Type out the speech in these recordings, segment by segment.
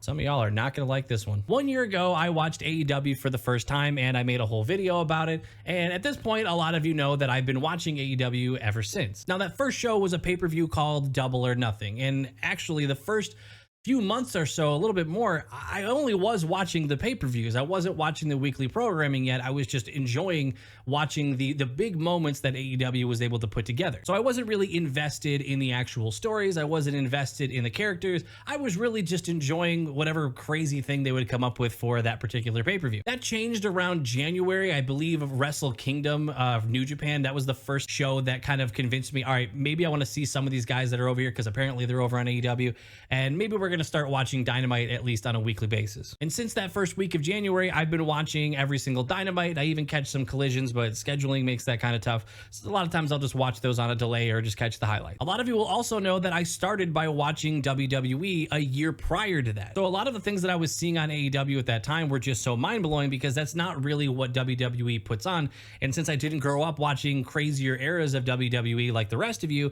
Some of y'all are not going to like this one. 1 year ago, I watched AEW for the first time and I made a whole video about it. And at this point, a lot of you know that I've been watching AEW ever since. Now, that first show was a pay-per-view called Double or Nothing. And actually, the first few months or so, a little bit more, I only was watching the pay-per-views. I wasn't watching the weekly programming yet. I was just enjoying watching the big moments that AEW was able to put together. So I wasn't really invested in the actual stories. I wasn't invested in the characters. I was really just enjoying whatever crazy thing they would come up with for that particular pay-per-view. That changed around January, I believe, of Wrestle Kingdom of New Japan. That was the first show that kind of convinced me, all right, maybe I want to see some of these guys that are over here because apparently they're over on AEW, and maybe we're going to start watching Dynamite at least on a weekly basis. And since that first week of January, I've been watching every single Dynamite. I even catch some collisions, but scheduling makes that kind of tough. So a lot of times I'll just watch those on a delay or just catch the highlights. A lot of you will also know that I started by watching WWE a year prior to that. So a lot of the things that I was seeing on AEW at that time were just so mind-blowing because that's not really what WWE puts on. And since I didn't grow up watching crazier eras of WWE like the rest of you,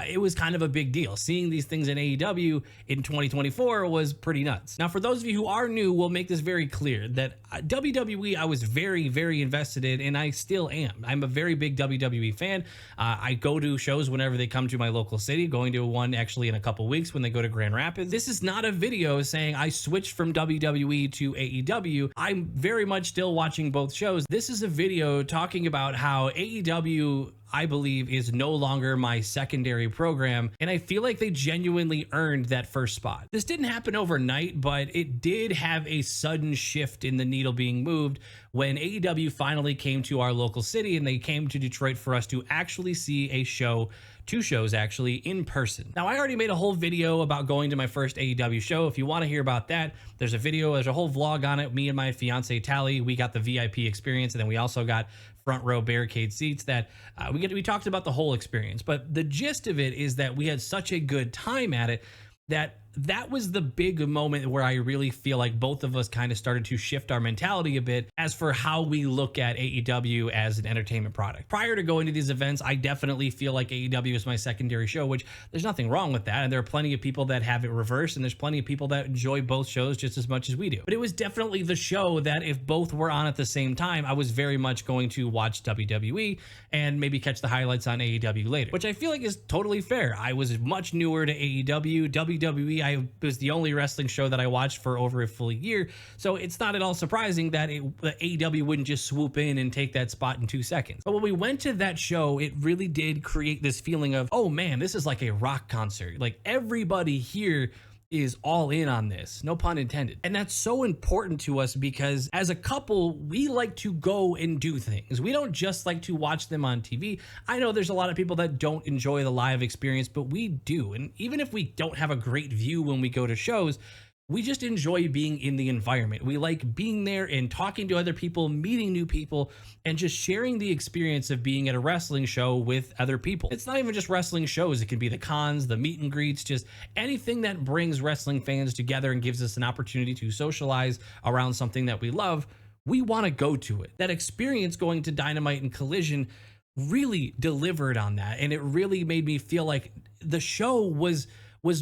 it was kind of a big deal. Seeing these things in AEW in 2024 was pretty nuts. Now, for those of you who are new, we'll make this very clear that WWE I was very, very invested in, and I still am. I'm a very big WWE fan. I go to shows whenever they come to my local city, going to one actually in a couple weeks when they go to Grand Rapids. This is not a video saying I switched from WWE to AEW. I'm very much still watching both shows. This is a video talking about how AEW, I believe, is no longer my secondary program, and I feel like they genuinely earned that first spot. This didn't happen overnight, but it did have a sudden shift in the needle being moved when AEW finally came to our local city and they came to Detroit for us to actually see a show, two shows actually, in person. Now, I already made a whole video about going to my first AEW show. If you want to hear about that, there's a video, there's a whole vlog on it. Me and my fiance Tally, we got the VIP experience, and then we also got front row barricade seats that we talked about the whole experience. But the gist of it is that we had such a good time at it that was the big moment where I really feel like both of us kind of started to shift our mentality a bit as for how we look at AEW as an entertainment product. Prior to going to these events, I definitely feel like AEW is my secondary show, which there's nothing wrong with that. And there are plenty of people that have it reversed, and there's plenty of people that enjoy both shows just as much as we do. But it was definitely the show that if both were on at the same time, I was very much going to watch WWE and maybe catch the highlights on AEW later, which I feel like is totally fair. I was much newer to AEW. WWE, I was the only wrestling show that I watched for over a full year, so it's not at all surprising that AEW wouldn't just swoop in and take that spot in 2 seconds. But when we went to that show, it really did create this feeling of, oh man, this is like a rock concert. Like everybody here is all in on this, no pun intended. And that's so important to us because as a couple, we like to go and do things. We don't just like to watch them on TV. I know there's a lot of people that don't enjoy the live experience, but we do. And even if we don't have a great view when we go to shows, we just enjoy being in the environment. We like being there and talking to other people, meeting new people, and just sharing the experience of being at a wrestling show with other people. It's not even just wrestling shows. It can be the cons, the meet and greets, just anything that brings wrestling fans together and gives us an opportunity to socialize around something that we love. We want to go to it. That experience going to Dynamite and Collision really delivered on that. And it really made me feel like the show was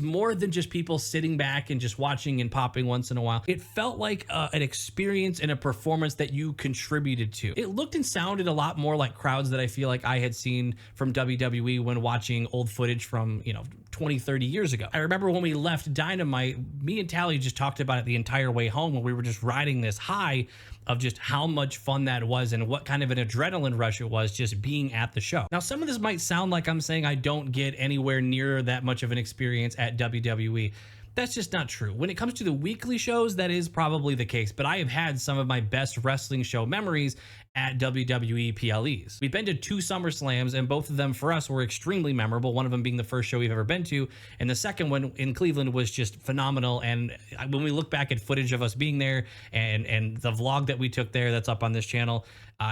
more than just people sitting back and just watching and popping once in a while. It felt like an experience and a performance that you contributed to. It looked and sounded a lot more like crowds that I feel like I had seen from WWE when watching old footage from, 20, 30 years ago. I remember when we left Dynamite, me and Tally just talked about it the entire way home when we were just riding this high of just how much fun that was and what kind of an adrenaline rush it was just being at the show. Now, some of this might sound like I'm saying I don't get anywhere near that much of an experience at WWE. That's just not true. When it comes to the weekly shows, that is probably the case, but I have had some of my best wrestling show memories at WWE PLEs. We've been to 2 SummerSlams, and both of them for us were extremely memorable, one of them being the first show we've ever been to, and the second one in Cleveland was just phenomenal. And when we look back at footage of us being there and the vlog that we took there that's up on this channel,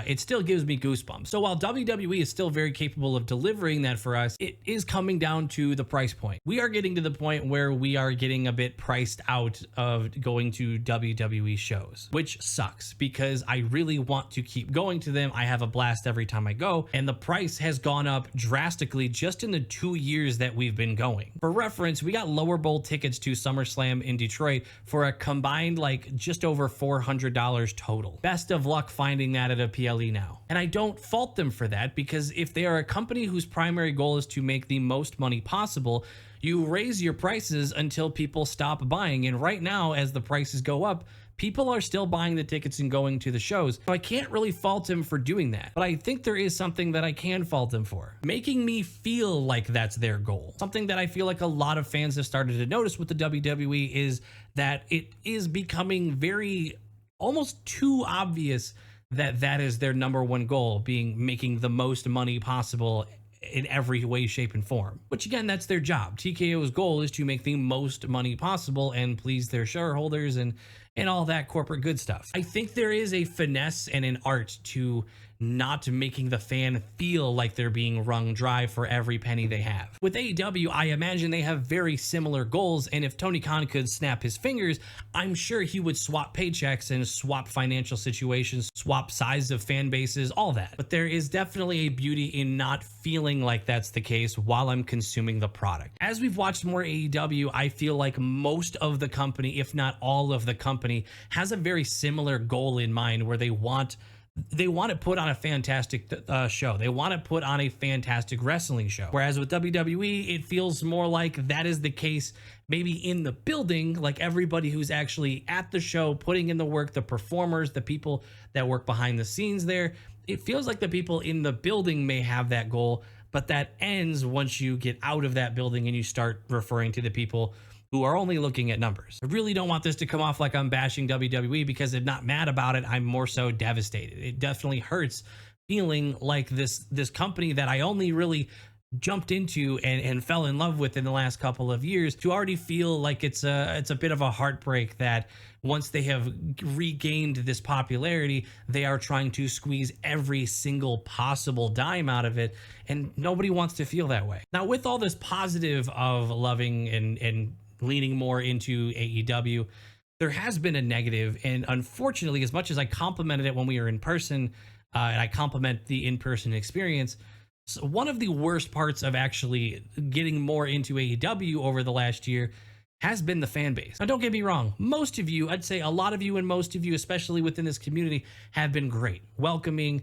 it still gives me goosebumps. So while WWE is still very capable of delivering that for us, it is coming down to the price point. We are getting to the point where we are getting a bit priced out of going to WWE shows, which sucks because I really want to keep keep going to them. I have a blast every time I go, and the price has gone up drastically just in the 2 years that we've been going. For reference, we got lower bowl tickets to SummerSlam in Detroit for a combined like just over $400 total. Best of luck finding that at a PLE now. And I don't fault them for that, because if they are a company whose primary goal is to make the most money possible, you raise your prices until people stop buying. And right now, as the prices go up, people are still buying the tickets and going to the shows. So I can't really fault him for doing that. But I think there is something that I can fault him for. Making me feel like that's their goal. Something that I feel like a lot of fans have started to notice with the WWE is that it is becoming very, almost too obvious that that is their number one goal, being making the most money possible in every way, shape, and form. Which again, that's their job. TKO's goal is to make the most money possible and please their shareholders and all that corporate good stuff. I think there is a finesse and an art to not making the fan feel like they're being wrung dry for every penny they have. With AEW, I imagine they have very similar goals, and if Tony Khan could snap his fingers, I'm sure he would swap paychecks and swap financial situations, swap size of fan bases, all that. But there is definitely a beauty in not feeling like that's the case while I'm consuming the product. As we've watched more AEW, I feel like most of the company, if not all of the company, has a very similar goal in mind, where they want to put on a fantastic show. They want to put on a fantastic wrestling show. Whereas with WWE, it feels more like that is the case maybe in the building, like everybody who's actually at the show, putting in the work, the performers, the people that work behind the scenes there. It feels like the people in the building may have that goal, but that ends once you get out of that building and you start referring to the people who are only looking at numbers. I really don't want this to come off like I'm bashing WWE, because I'm not mad about it. I'm more so devastated. It definitely hurts feeling like this company that I only really jumped into and fell in love with in the last couple of years, to already feel like it's a bit of a heartbreak that once they have regained this popularity, they are trying to squeeze every single possible dime out of it, and nobody wants to feel that way. Now, with all this positive of loving and leaning more into AEW, there has been a negative, and unfortunately, as much as I complimented it when we were in person, and I compliment the in-person experience, so one of the worst parts of actually getting more into AEW over the last year has been the fan base. Now, don't get me wrong. Most of you, I'd say a lot of you, and most of you, especially within this community, have been great, welcoming,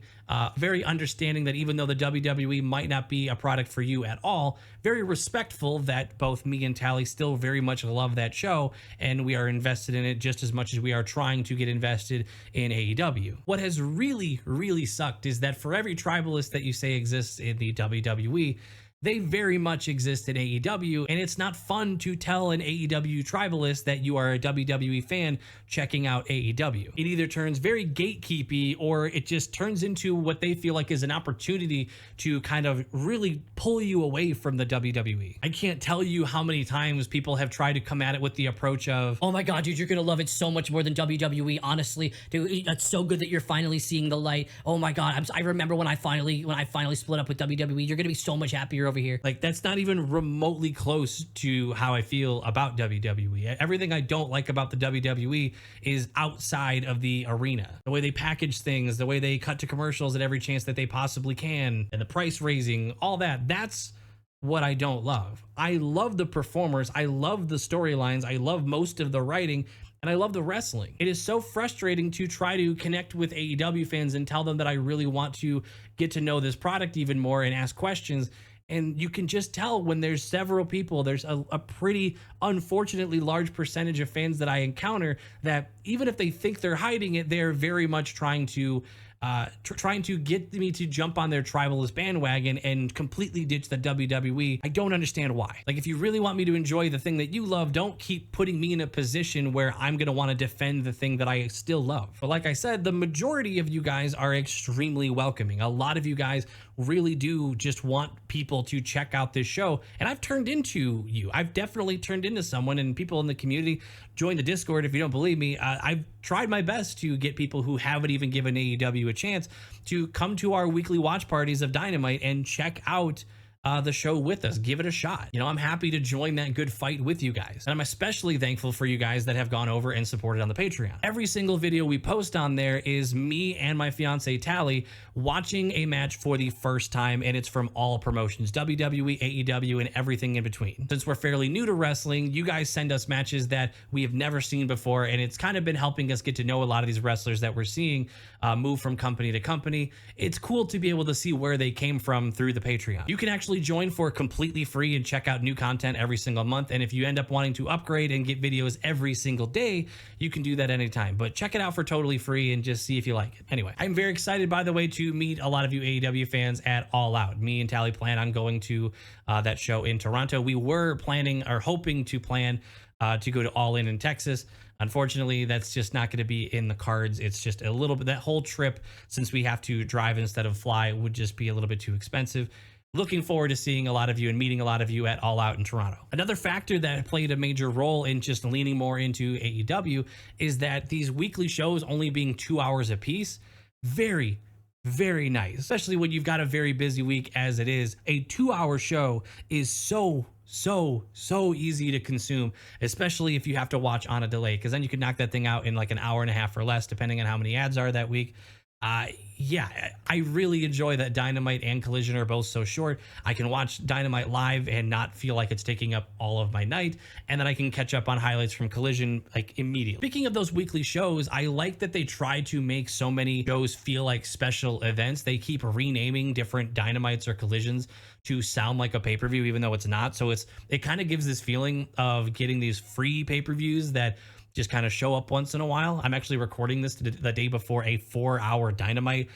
very understanding that even though the WWE might not be a product for you at all, very respectful that both me and Tally still very much love that show, and we are invested in it just as much as we are trying to get invested in AEW. What has really, really sucked is that for every tribalist that you say exists in the WWE, they very much exist in AEW, and it's not fun to tell an AEW tribalist that you are a WWE fan checking out AEW. It either turns very gatekeepy, or it just turns into what they feel like is an opportunity to kind of really pull you away from the WWE. I can't tell you how many times people have tried to come at it with the approach of, oh my God, dude, you're gonna love it so much more than WWE. Honestly, dude, it's so good that you're finally seeing the light. Oh my God, I remember when I finally split up with WWE. You're gonna be so much happier over here. Like, that's not even remotely close to how I feel about WWE. Everything I don't like about the WWE is outside of the arena. The way they package things, the way they cut to commercials at every chance that they possibly can, and the price raising, all that, that's what I don't love. I love the performers, I love the storylines, I love most of the writing, and I love the wrestling. It is so frustrating to try to connect with AEW fans and tell them that I really want to get to know this product even more and ask questions. And you can just tell when there's several people, there's a pretty unfortunately large percentage of fans that I encounter that even if they think they're hiding it, they're very much trying to get me to jump on their tribalist bandwagon and completely ditch the WWE. I don't understand why. Like, if you really want me to enjoy the thing that you love, don't keep putting me in a position where I'm going to want to defend the thing that I still love. But like I said, the majority of you guys are extremely welcoming. A lot of you guys really do just want people to check out this show. And I've turned into you. I've definitely turned into someone, and people in the community, join the Discord if you don't believe me. I've tried my best to get people who haven't even given AEW a chance to come to our weekly watch parties of Dynamite and check out the show with us. Give it a shot. You know, I'm happy to join that good fight with you guys. And I'm especially thankful for you guys that have gone over and supported on the Patreon. Every single video we post on there is me and my fiance Tally watching a match for the first time, and it's from all promotions, WWE, AEW, and everything in between. Since we're fairly new to wrestling, you guys send us matches that we have never seen before, and it's kind of been helping us get to know a lot of these wrestlers that we're seeing move from company to company. It's cool to be able to see where they came from through the Patreon. You can actually join for completely free and check out new content every single month, and if you end up wanting to upgrade and get videos every single day, you can do that anytime. But check it out for totally free and just see if you like it. Anyway, I'm very excited, by the way, to meet a lot of you AEW fans at All Out. Me and Tally plan on going to that show in Toronto. We were planning or hoping to plan to go to All In Texas. Unfortunately, that's just not going to be in the cards. It's just a little bit, that whole trip, since we have to drive instead of fly, would just be a little bit too expensive. Looking forward to seeing a lot of you and meeting a lot of you at All Out in Toronto. Another factor that played a major role in just leaning more into AEW is that these weekly shows only being 2 hours a piece, very nice, especially when you've got a very busy week as it is. A 2-hour show is so easy to consume, especially if you have to watch on a delay, because then you can knock that thing out in like an hour and a half or less, depending on how many ads are that week. Yeah, I really enjoy that Dynamite and Collision are both so short. I can watch Dynamite live and not feel like it's taking up all of my night, and then I can catch up on highlights from Collision like immediately. Speaking of those weekly shows, I like that they try to make so many shows feel like special events. They keep renaming different Dynamites or Collisions to sound like a pay-per-view, even though it's not. So it kind of gives this feeling of getting these free pay-per-views that just kind of show up once in a while. I'm actually recording this the day before a 4-hour Dynamite.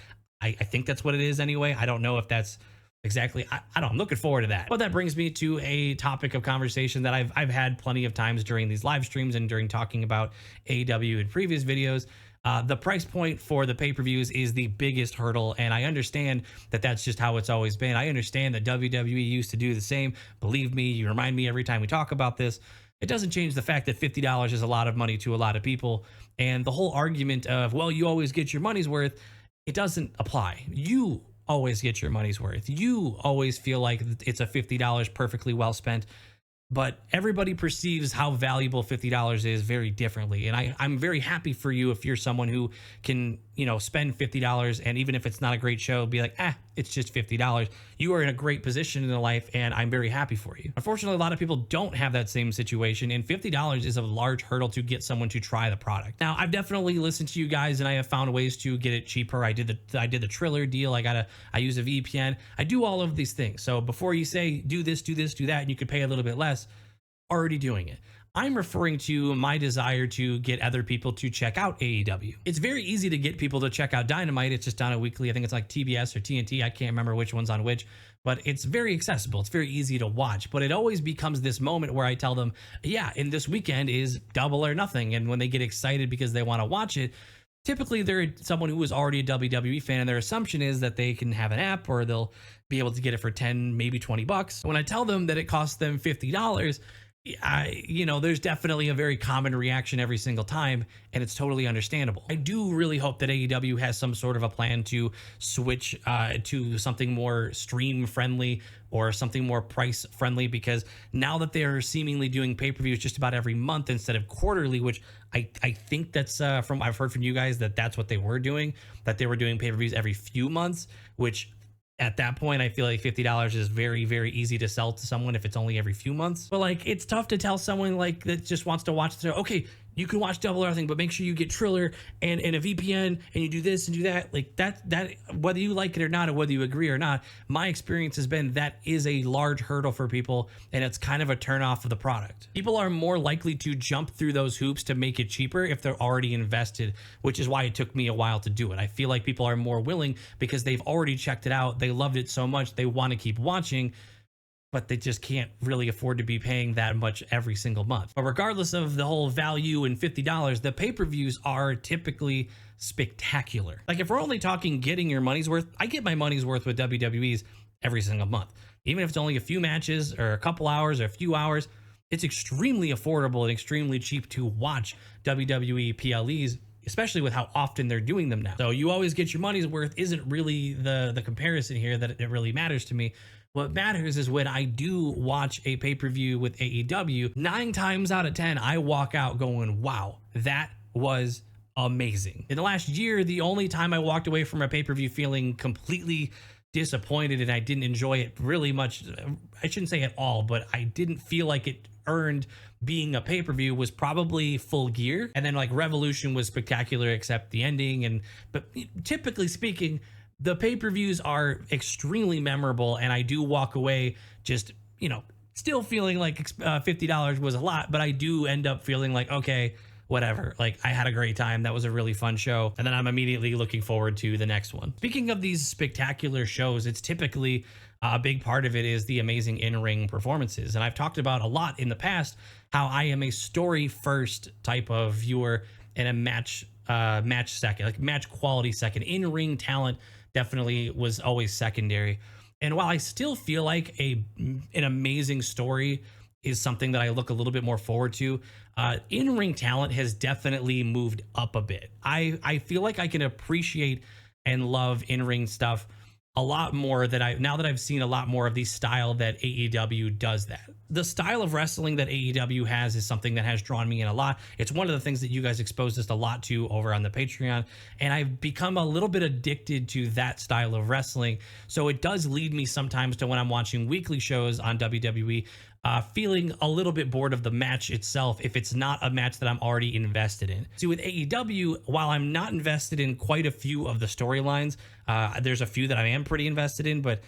I think that's what it is anyway. I don't know if that's exactly, I don't know. I'm looking forward to that. But that brings me to a topic of conversation that I've had plenty of times during these live streams and during talking about AEW in previous videos. The price point for the pay-per-views is the biggest hurdle, and I understand that that's just how it's always been. I understand that WWE used to do the same. Believe me, you remind me every time we talk about this. It doesn't change the fact that $50 is a lot of money to a lot of people. And the whole argument of, well, you always get your money's worth, it doesn't apply. You always get your money's worth. You always feel like it's a $50 perfectly well spent. But everybody perceives how valuable $50 is very differently. And I'm very happy for you if you're someone who can, you know, spend $50, and even if it's not a great show, be like, it's just $50. You are in a great position in life, and I'm very happy for you. Unfortunately, a lot of people don't have that same situation, and $50 is a large hurdle to get someone to try the product. Now, I've definitely listened to you guys, and I have found ways to get it cheaper. I did the Triller deal. I use a VPN. I do all of these things. So before you say do this, do that, and you could pay a little bit less, already doing it. I'm referring to my desire to get other people to check out AEW. It's very easy to get people to check out Dynamite. It's just on a weekly, I think it's like TBS or TNT. I can't remember which one's on which, but it's very accessible. It's very easy to watch, but it always becomes this moment where I tell them, yeah, and this weekend is double or nothing. And when they get excited because they want to watch it, typically they're someone who is already a WWE fan, and their assumption is that they can have an app or they'll be able to get it for 10, maybe 20 bucks. When I tell them that it costs them $50, there's definitely a very common reaction every single time, and it's totally understandable. I do really hope that AEW has some sort of a plan to switch to something more stream friendly or something more price friendly, because now that they're seemingly doing pay-per-views just about every month instead of quarterly, which I think that's I've heard from you guys that's what they were doing, that they were doing pay-per-views every few months, which at that point, I feel like $50 is very, very easy to sell to someone if it's only every few months. But like, it's tough to tell someone like that just wants to watch the show, okay, you can watch Double or Nothing, but make sure you get Triller and a VPN, and you do this and do that. Like that, whether you like it or not, or whether you agree or not, my experience has been that is a large hurdle for people, and it's kind of a turnoff of the product. People are more likely to jump through those hoops to make it cheaper if they're already invested, which is why it took me a while to do it. I feel like people are more willing because they've already checked it out. They loved it so much, they want to keep watching, but they just can't really afford to be paying that much every single month. But regardless of the whole value in $50, the pay-per-views are typically spectacular. Like if we're only talking getting your money's worth, I get my money's worth with WWE's every single month. Even if it's only a few matches or a couple hours or a few hours, it's extremely affordable and extremely cheap to watch WWE PLEs, especially with how often they're doing them now. So you always get your money's worth isn't really the comparison here that it really matters to me. What matters is when I do watch a pay-per-view with AEW, 9 times out of 10, I walk out going, wow, that was amazing. In the last year, the only time I walked away from a pay-per-view feeling completely disappointed and I didn't enjoy it really much, I shouldn't say at all, but I didn't feel like it earned being a pay-per-view, was probably Full Gear. And then like Revolution was spectacular except the ending. But typically speaking, the pay-per-views are extremely memorable, and I do walk away just, still feeling like $50 was a lot, but I do end up feeling like, okay, whatever. Like, I had a great time. That was a really fun show. And then I'm immediately looking forward to the next one. Speaking of these spectacular shows, it's typically a big part of it is the amazing in-ring performances. And I've talked about a lot in the past how I am a story first type of viewer and a match second, like match quality second. In-ring talent definitely was always secondary. And while I still feel like an amazing story is something that I look a little bit more forward to, in-ring talent has definitely moved up a bit. I feel like I can appreciate and love in-ring stuff a lot more now that I've seen a lot more of the style that AEW does that. The style of wrestling that AEW has is something that has drawn me in a lot. It's one of the things that you guys exposed us a lot to over on the Patreon, and I've become a little bit addicted to that style of wrestling. So it does lead me sometimes to, when I'm watching weekly shows on WWE, feeling a little bit bored of the match itself if it's not a match that I'm already invested in. See, with AEW, while I'm not invested in quite a few of the storylines, there's a few that I am pretty invested in, but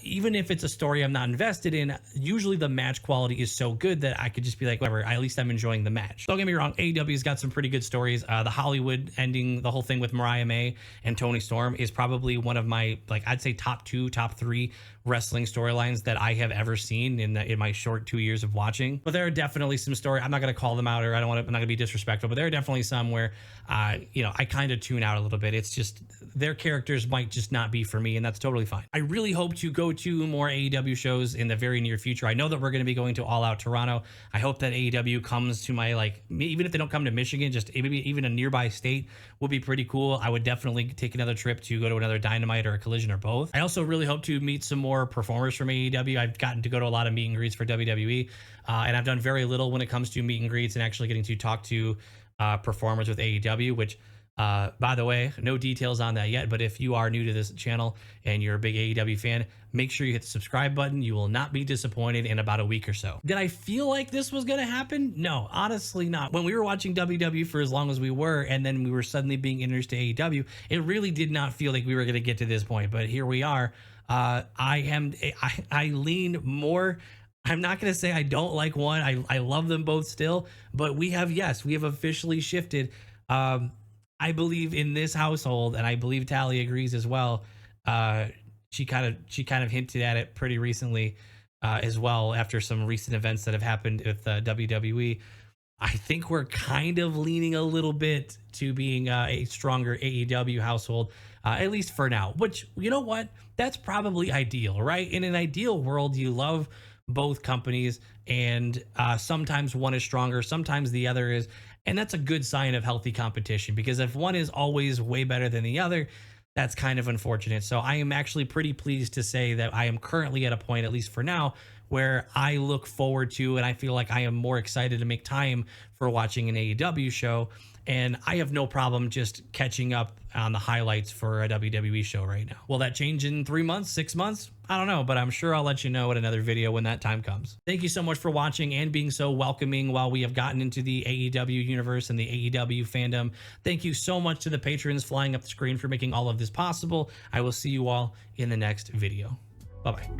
even if it's a story I'm not invested in, usually the match quality is so good that I could just be like, whatever, at least I'm enjoying the match. Don't get me wrong, AEW's got some pretty good stories. The Hollywood ending, the whole thing with Mariah May and Toni Storm is probably one of my, I'd say top 2, top 3 wrestling storylines that I have ever seen in my short 2 years of watching. But there are definitely some stories, I'm not going to call them out, or I'm not going to be disrespectful, but there are definitely some where, I kind of tune out a little bit. It's just, their characters might just not be for me, and that's totally fine. I really hope to go to more AEW shows in the very near future. I know that we're going to be going to All Out Toronto. I hope that AEW comes to my, even if they don't come to Michigan, just maybe even a nearby state would be pretty cool. I would definitely take another trip to go to another Dynamite or a Collision or both. I also really hope to meet some more performers from AEW. I've gotten to go to a lot of meet and greets for WWE, and I've done very little when it comes to meet and greets and actually getting to talk to performers with AEW, which by the way, no details on that yet, but if you are new to this channel and you're a big AEW fan, make sure you hit the subscribe button. You will not be disappointed in about a week or so. Did I feel like this was going to happen? No, honestly not. When we were watching WWE for as long as we were, and then we were suddenly being introduced to AEW, it really did not feel like we were going to get to this point, but here we are. I lean more. I'm not going to say I don't like one. I love them both still, but we have officially shifted. I believe in this household, and I believe Tally agrees as well. She kind of hinted at it pretty recently as well after some recent events that have happened with WWE. I think we're kind of leaning a little bit to being a stronger AEW household, at least for now, which, you know what? That's probably ideal, right? In an ideal world, you love both companies, and sometimes one is stronger, sometimes the other is. And that's a good sign of healthy competition, because if one is always way better than the other, that's kind of unfortunate. So I am actually pretty pleased to say that I am currently at a point, at least for now, where I look forward to, and I feel like I am more excited to make time for watching an AEW show. And I have no problem just catching up on the highlights for a WWE show right now. Will that change in 3 months, 6 months? I don't know, but I'm sure I'll let you know in another video when that time comes. Thank you so much for watching and being so welcoming while we have gotten into the AEW universe and the AEW fandom. Thank you so much to the patrons flying up the screen for making all of this possible. I will see you all in the next video. Bye-bye.